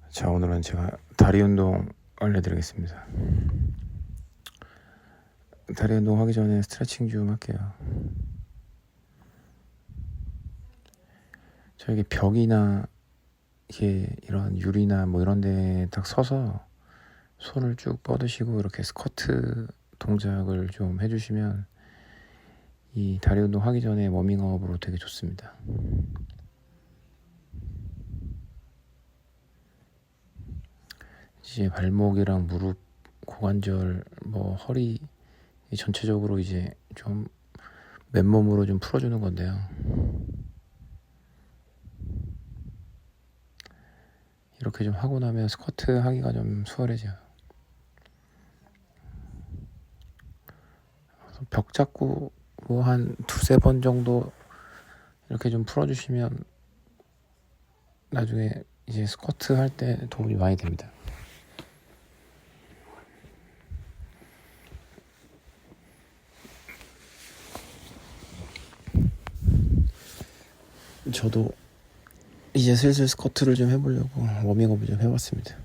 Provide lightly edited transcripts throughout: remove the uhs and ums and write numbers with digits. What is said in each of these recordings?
자, 오늘은 제가 다리 운동 알려드리겠습니다. 다리 운동 하기 전에 스트레칭 좀 할게요. 저기 벽이나 이게 이런 유리나 뭐 이런 데 딱 서서 손을 쭉 뻗으시고 이렇게 스쿼트 동작을 좀 해주시면 이 다리 운동 하기 전에 워밍업으로 되게 좋습니다. 이제 발목이랑 무릎, 고관절, 뭐 허리 전체적으로 이제 좀 맨몸으로 좀 풀어주는 건데요. 이렇게 좀 하고 나면 스쿼트 하기가 좀 수월해져요. 벽 잡고 뭐 한 두세 번 정도 이렇게 좀 풀어주시면 나중에 이제 스쿼트 할 때 도움이 많이 됩니다. 저도 이제 슬슬 스쿼트를 좀 해보려고 워밍업을 좀 해봤습니다.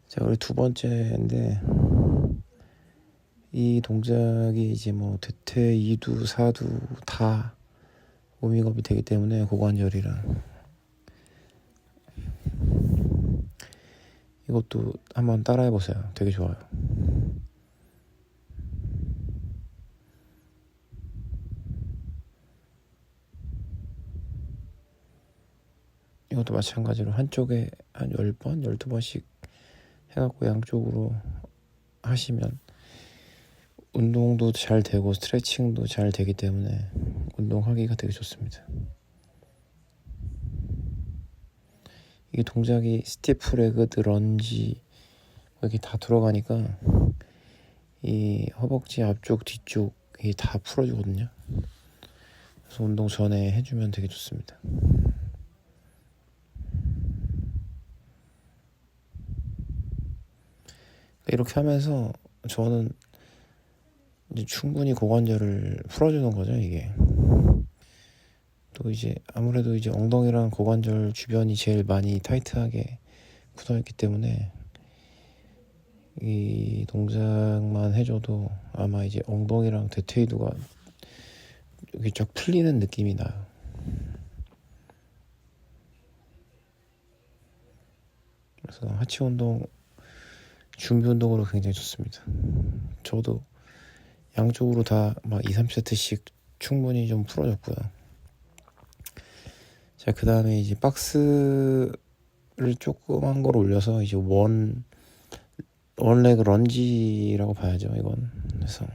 자, 우리 두 번째인데 이 동작이 이제 뭐 대퇴, 이두, 사두 다 워밍업이 되기 때문에 고관절이랑 이것도 한번 따라해보세요. 되게 좋아요. 이것도 마찬가지로 한쪽에 한 10번, 12번씩 해갖고 양쪽으로 하시면 운동도 잘 되고 스트레칭도 잘 되기 때문에 운동하기가 되게 좋습니다. 이게 동작이 스티프 레그드, 런지 이렇게 다 들어가니까 이 허벅지 앞쪽, 뒤쪽이 다 풀어주거든요. 그래서 운동 전에 해주면 되게 좋습니다. 이렇게 하면서 저는 이제 충분히 고관절을 풀어주는 거죠, 이게. 또 이제 아무래도 이제 엉덩이랑 고관절 주변이 제일 많이 타이트하게 굳어있기 때문에 이 동작만 해줘도 아마 이제 엉덩이랑 대퇴이두가 이렇게 쫙 풀리는 느낌이 나요. 그래서 하체 운동 준비 운동으로 굉장히 좋습니다. 저도 양쪽으로 다 막 2, 3세트씩 충분히 좀 풀어줬고요. 자, 그 다음에 이제 박스를 조그만 걸 올려서 이제 원레그 런지라고 봐야죠, 이건. 그래서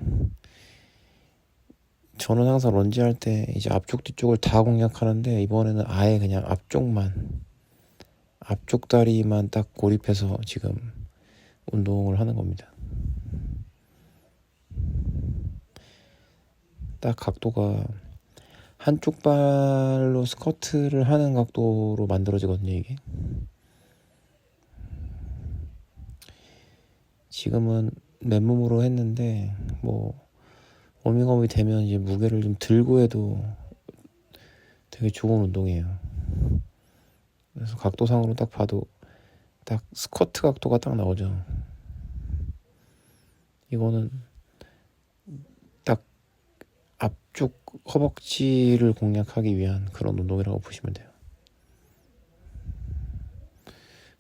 저는 항상 런지 할 때 이제 앞쪽 뒤쪽을 다 공략하는데 이번에는 아예 그냥 앞쪽 다리만 딱 고립해서 지금 운동을 하는 겁니다. 딱 각도가 한쪽 발로 스쿼트를 하는 각도로 만들어지거든요, 이게. 지금은 맨몸으로 했는데 뭐 워밍업이 되면 이제 무게를 좀 들고 해도 되게 좋은 운동이에요. 그래서 각도상으로 딱 봐도 딱 스쿼트 각도가 딱 나오죠. 이거는 딱 앞쪽 허벅지를 공략하기 위한 그런 운동이라고 보시면 돼요.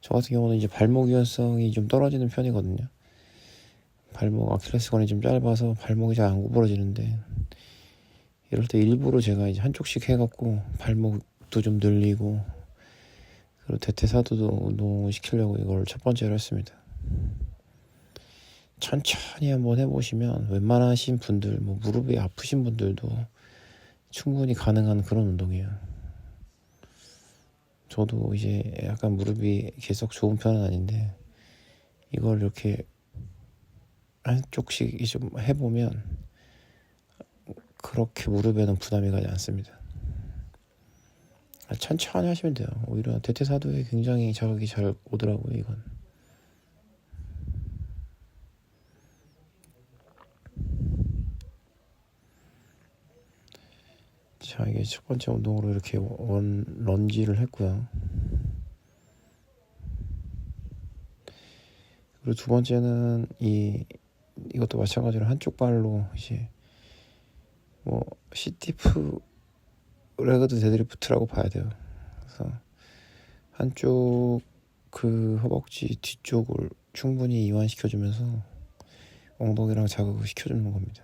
저 같은 경우는 이제 발목 유연성이 좀 떨어지는 편이거든요. 발목 아킬레스건이 좀 짧아서 발목이 잘 안 구부러지는데 이럴 때 일부러 제가 이제 한쪽씩 해갖고 발목도 좀 늘리고 그리고 대퇴사두도 운동을 시키려고 이걸 첫 번째로 했습니다. 천천히 한번 해보시면 웬만하신 분들, 뭐 무릎이 아프신 분들도 충분히 가능한 그런 운동이에요. 저도 이제 약간 무릎이 계속 좋은 편은 아닌데 이걸 이렇게 한쪽씩 좀 해보면 그렇게 무릎에는 부담이 가지 않습니다. 천천히 하시면 돼요. 오히려 대퇴사두에 굉장히 자극이 잘 오더라고요, 이건. 자, 이게 첫 번째 운동으로 이렇게 런지를 했고요. 그리고 두 번째는 이것도 마찬가지로 한쪽 발로 이제 뭐 시티프 레그드 데드리프트라고 봐야 돼요. 그래서 한쪽 그 허벅지 뒤쪽을 충분히 이완시켜주면서 엉덩이랑 자극을 시켜주는 겁니다.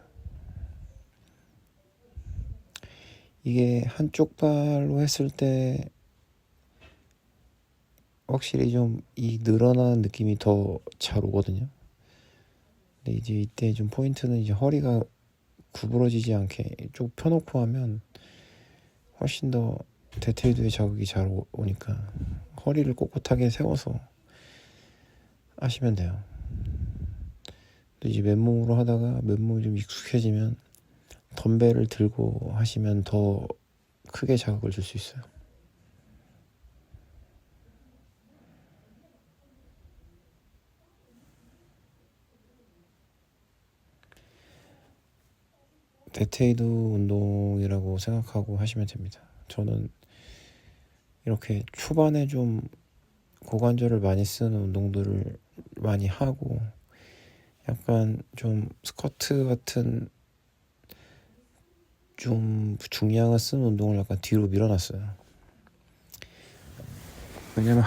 이게 한쪽 발로 했을 때 확실히 좀 이 늘어나는 느낌이 더 잘 오거든요. 근데 이제 이때 좀 포인트는 이제 허리가 구부러지지 않게 쭉 펴놓고 하면 훨씬 더 대퇴이두에 자극이 잘 오니까 허리를 꼿꼿하게 세워서 하시면 돼요. 또 이제 맨몸으로 하다가 맨몸이 좀 익숙해지면 덤벨을 들고 하시면 더 크게 자극을 줄 수 있어요. 대퇴이두 운동이라고 생각하고 하시면 됩니다. 저는 이렇게 초반에 좀 고관절을 많이 쓰는 운동들을 많이 하고 약간 좀 스쿼트 같은 좀 중량을 쓰는 운동을 약간 뒤로 밀어놨어요. 왜냐면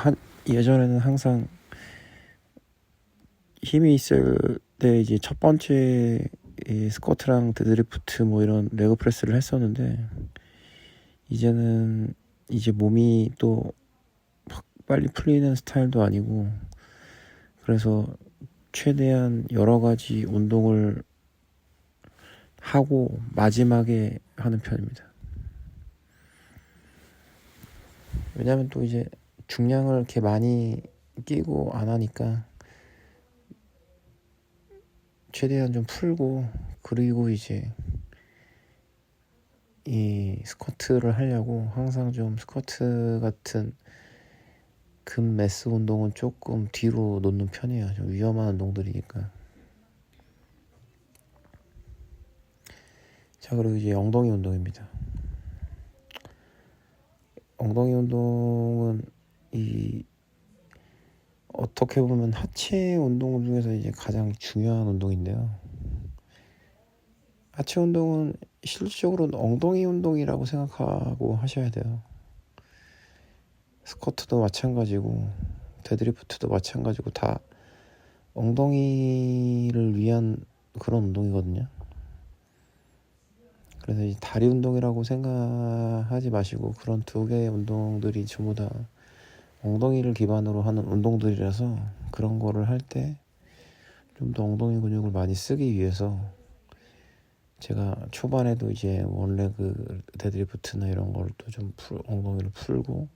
예전에는 항상 힘이 있을 때 이제 첫 번째 스쿼트랑 데드리프트 뭐 이런 레그 프레스를 했었는데 이제는 이제 몸이 또 빨리 풀리는 스타일도 아니고 그래서 최대한 여러 가지 운동을 하고 마지막에 하는 편입니다. 왜냐면 또 이제 중량을 이렇게 많이 끼고 안 하니까 최대한 좀 풀고 그리고 이제 이 스쿼트를 하려고 항상 좀 스쿼트 같은 금 매스 운동은 조금 뒤로 놓는 편이에요. 좀 위험한 운동들이니까. 자, 그리고 이제 엉덩이 운동입니다. 엉덩이 운동은 어떻게 보면 하체 운동 중에서 이제 가장 중요한 운동인데요. 하체 운동은 실질적으로는 엉덩이 운동이라고 생각하고 하셔야 돼요. 스쿼트도 마찬가지고 데드리프트도 마찬가지고 다 엉덩이를 위한 그런 운동이거든요. 그래서 이 다리 운동이라고 생각하지 마시고 그런 두 개의 운동들이 전부 다 엉덩이를 기반으로 하는 운동들이라서 그런 거를 할 때 좀 더 엉덩이 근육을 많이 쓰기 위해서 제가 초반에도 이제 원레그 데드리프트나 이런 걸 또 좀 엉덩이를 풀고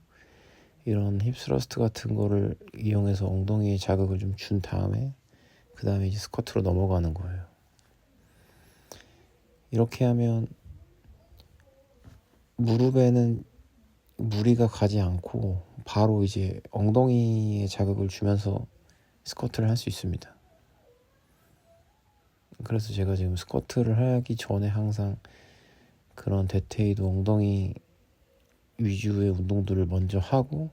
이런 힙스러스트 같은 거를 이용해서 엉덩이에 자극을 좀 준 다음에 그 다음에 이제 스쿼트로 넘어가는 거예요. 이렇게 하면 무릎에는 무리가 가지 않고 바로 이제 엉덩이에 자극을 주면서 스쿼트를 할 수 있습니다. 그래서 제가 지금 스쿼트를 하기 전에 항상 그런 대퇴이도 엉덩이 위주의 운동들을 먼저 하고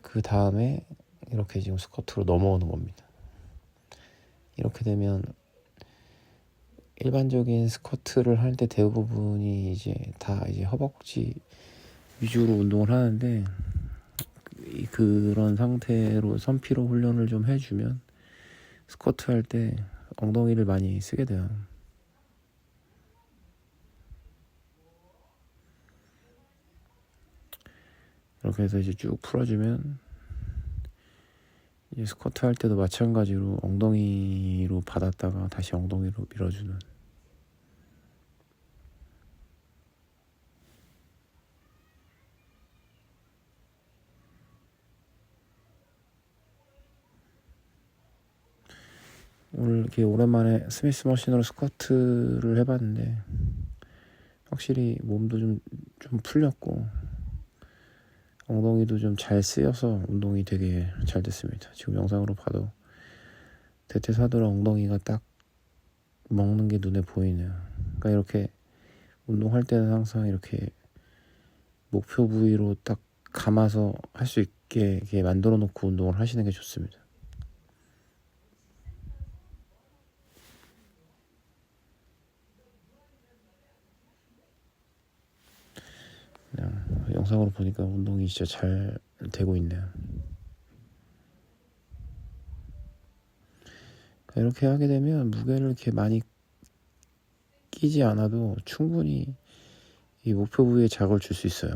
그 다음에 이렇게 지금 스쿼트로 넘어오는 겁니다. 이렇게 되면 일반적인 스쿼트를 할 때 대부분이 이제 다 이제 허벅지 위주로 운동을 하는데 그런 상태로 선피로 훈련을 좀 해주면 스쿼트 할 때 엉덩이를 많이 쓰게 돼요. 이렇게 해서 이제 쭉 풀어주면 이제 스쿼트 할 때도 마찬가지로 엉덩이로 받았다가 다시 엉덩이로 밀어주는. 오늘 이렇게 오랜만에 스미스 머신으로 스쿼트를 해봤는데 확실히 몸도 좀 풀렸고 엉덩이도 좀 잘 쓰여서 운동이 되게 잘 됐습니다. 지금 영상으로 봐도 대퇴사두랑 엉덩이가 딱 먹는 게 눈에 보이네요. 그러니까 이렇게 운동할 때는 항상 이렇게 목표 부위로 딱 감아서 할 수 있게 이렇게 만들어 놓고 운동을 하시는 게 좋습니다. 그냥 영상으로 보니까 운동이 진짜 잘 되고 있네요. 이렇게 하게 되면 무게를 이렇게 많이 끼지 않아도 충분히 이 목표 부위에 자극을 줄 수 있어요.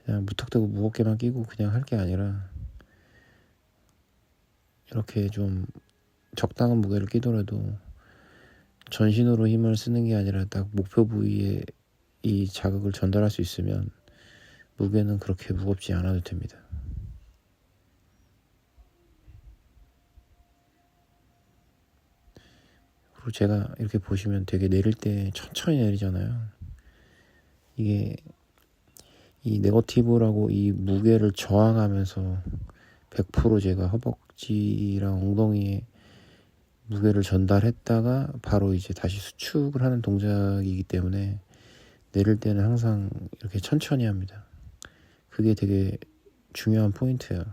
그냥 무턱대고 무겁게만 끼고 그냥 할 게 아니라 이렇게 좀 적당한 무게를 끼더라도 전신으로 힘을 쓰는 게 아니라 딱 목표 부위에 이 자극을 전달할 수 있으면 무게는 그렇게 무겁지 않아도 됩니다. 그리고 제가 이렇게 보시면 되게 내릴 때 천천히 내리잖아요. 이게 이 네거티브라고 이 무게를 저항하면서 100% 제가 허벅지랑 엉덩이에 무게를 전달했다가 바로 이제 다시 수축을 하는 동작이기 때문에 내릴 때는 항상 이렇게 천천히 합니다. 그게 되게 중요한 포인트예요.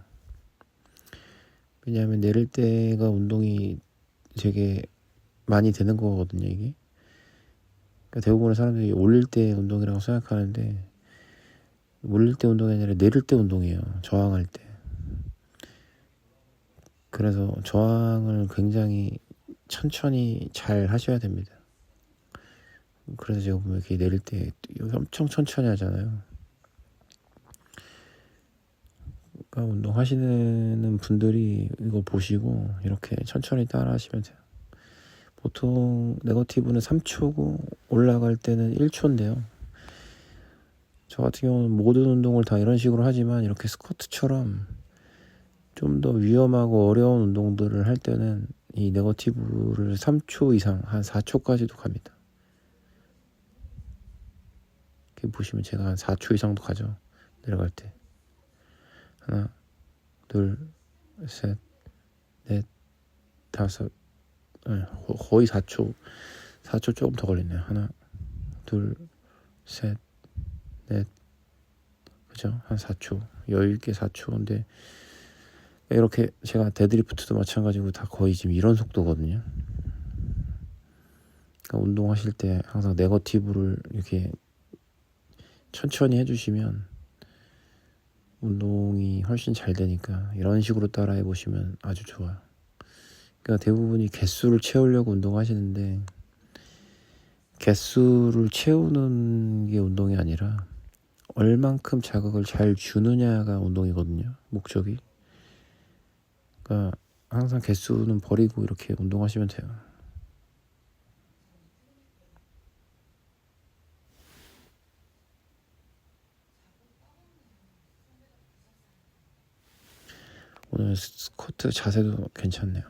왜냐하면 내릴 때가 운동이 되게 많이 되는 거거든요, 이게. 그러니까 대부분의 사람들이 올릴 때 운동이라고 생각하는데 올릴 때 운동이 아니라 내릴 때 운동이에요. 저항할 때. 그래서 저항을 굉장히 천천히 잘 하셔야 됩니다. 그래서 제가 보면 이렇게 내릴 때 엄청 천천히 하잖아요. 그러니까 운동하시는 분들이 이거 보시고 이렇게 천천히 따라 하시면 돼요. 보통 네거티브는 3초고 올라갈 때는 1초인데요. 저 같은 경우는 모든 운동을 다 이런 식으로 하지만 이렇게 스쿼트처럼 좀 더 위험하고 어려운 운동들을 할 때는 이 네거티브를 3초 이상, 한 4초까지도 갑니다. 이렇게 보시면 제가 한 4초 이상도 가죠. 내려갈 때. 하나, 둘, 셋, 넷, 다섯, 거의 4초. 4초 조금 더 걸리네요. 하나, 둘, 셋, 넷, 그죠? 한 4초. 여유있게 4초인데, 이렇게 제가 데드리프트도 마찬가지고 다 거의 지금 이런 속도거든요. 그러니까 운동하실 때 항상 네거티브를 이렇게 천천히 해주시면 운동이 훨씬 잘 되니까 이런 식으로 따라해 보시면 아주 좋아요. 그러니까 대부분이 개수를 채우려고 운동하시는데 개수를 채우는 게 운동이 아니라 얼만큼 자극을 잘 주느냐가 운동이거든요. 목적이. 그러니까 항상 개수는 버리고 이렇게 운동하시면 돼요. 오늘 스쿼트 자세도 괜찮네요.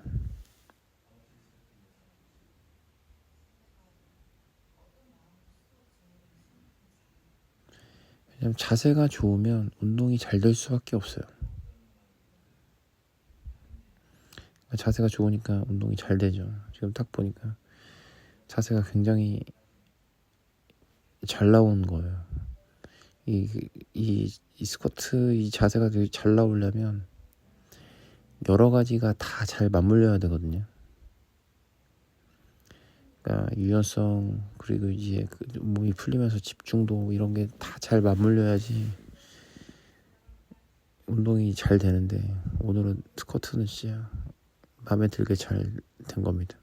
왜냐면 자세가 좋으면 운동이 잘 될 수밖에 없어요. 자세가 좋으니까 운동이 잘 되죠. 지금 딱 보니까 자세가 굉장히 잘 나온 거예요. 이 스쿼트 이 자세가 되게 잘 나오려면 여러 가지가 다 잘 맞물려야 되거든요. 그러니까 유연성 그리고 이제 그 몸이 풀리면서 집중도 이런 게 다 잘 맞물려야지 운동이 잘 되는데 오늘은 스쿼트는 진짜 마음에 들게 잘 된 겁니다.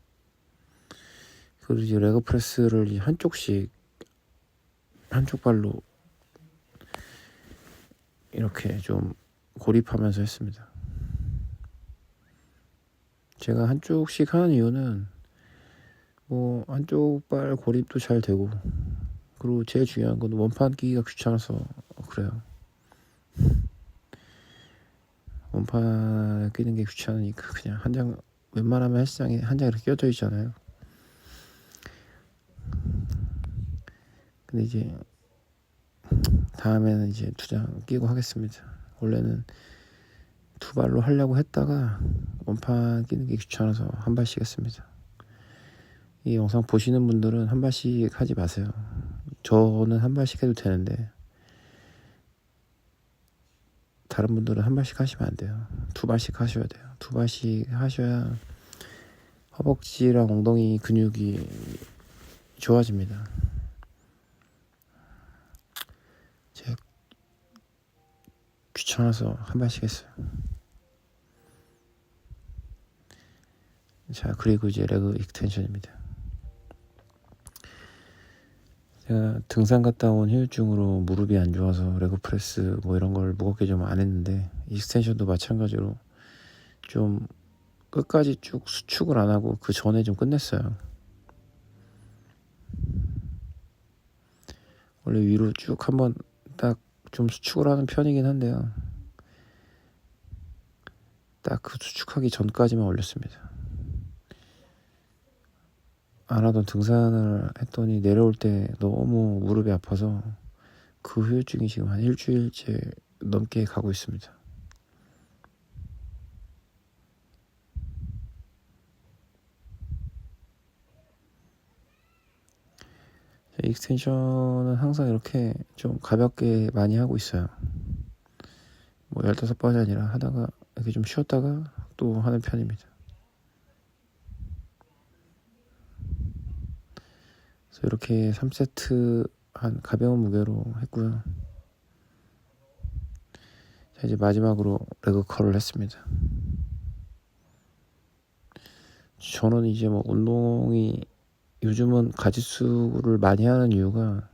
그리고 이제 레그 프레스를 한쪽 발로 이렇게 좀 고립하면서 했습니다. 제가 한쪽씩 하는 이유는 뭐 한쪽 발 고립도 잘 되고 그리고 제일 중요한 건 원판 끼기가 귀찮아서 그래요. 원판 끼는 게 귀찮으니까 그냥 한 장 웬만하면 헬스장에 한 장 이렇게 껴져 있잖아요. 근데 이제 다음에는 이제 2장 끼고 하겠습니다. 원래는 2발로 하려고 했다가 원판 끼는 게 귀찮아서 한 발씩 했습니다. 이 영상 보시는 분들은 한 발씩 하지 마세요. 저는 한 발씩 해도 되는데 다른 분들은 한 발씩 하시면 안 돼요. 두 발씩 하셔야 돼요. 두 발씩 하셔야 허벅지랑 엉덩이 근육이 좋아집니다. 제가 귀찮아서 한 발씩 했어요. 자, 그리고 이제 레그 익스텐션입니다. 제가 등산 갔다 온 후유증으로 무릎이 안 좋아서 레그 프레스 뭐 이런 걸 무겁게 좀 안 했는데, 익스텐션도 마찬가지로 좀 끝까지 쭉 수축을 안 하고 그 전에 좀 끝냈어요. 원래 위로 쭉 한번 딱 좀 수축을 하는 편이긴 한데요, 딱 그 수축하기 전까지만 올렸습니다. 안 하던 등산을 했더니 내려올 때 너무 무릎이 아파서 그 후유증이 지금 한 일주일째 넘게 가고 있습니다. 익스텐션은 항상 이렇게 좀 가볍게 많이 하고 있어요. 뭐 15번이 아니라 하다가 이렇게 좀 쉬었다가 또 하는 편입니다. 그래서 이렇게 3세트 한 가벼운 무게로 했고요. 자, 이제 마지막으로 레그 컬을 했습니다. 저는 이제 뭐 운동이 요즘은 가짓수를 많이 하는 이유가,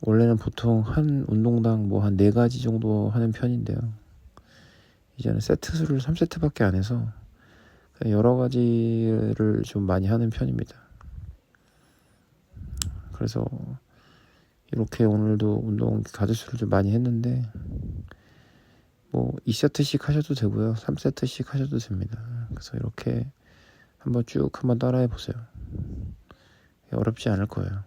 원래는 보통 한 운동당 뭐 한 4가지 정도 하는 편인데요, 이제는 세트 수를 3세트밖에 안 해서 그냥 여러 가지를 좀 많이 하는 편입니다. 그래서 이렇게 오늘도 운동 가짓수를 좀 많이 했는데, 뭐 2세트씩 하셔도 되고요, 3세트씩 하셔도 됩니다. 그래서 이렇게 한번 쭉 한번 따라해 보세요. 어렵지 않을 거예요.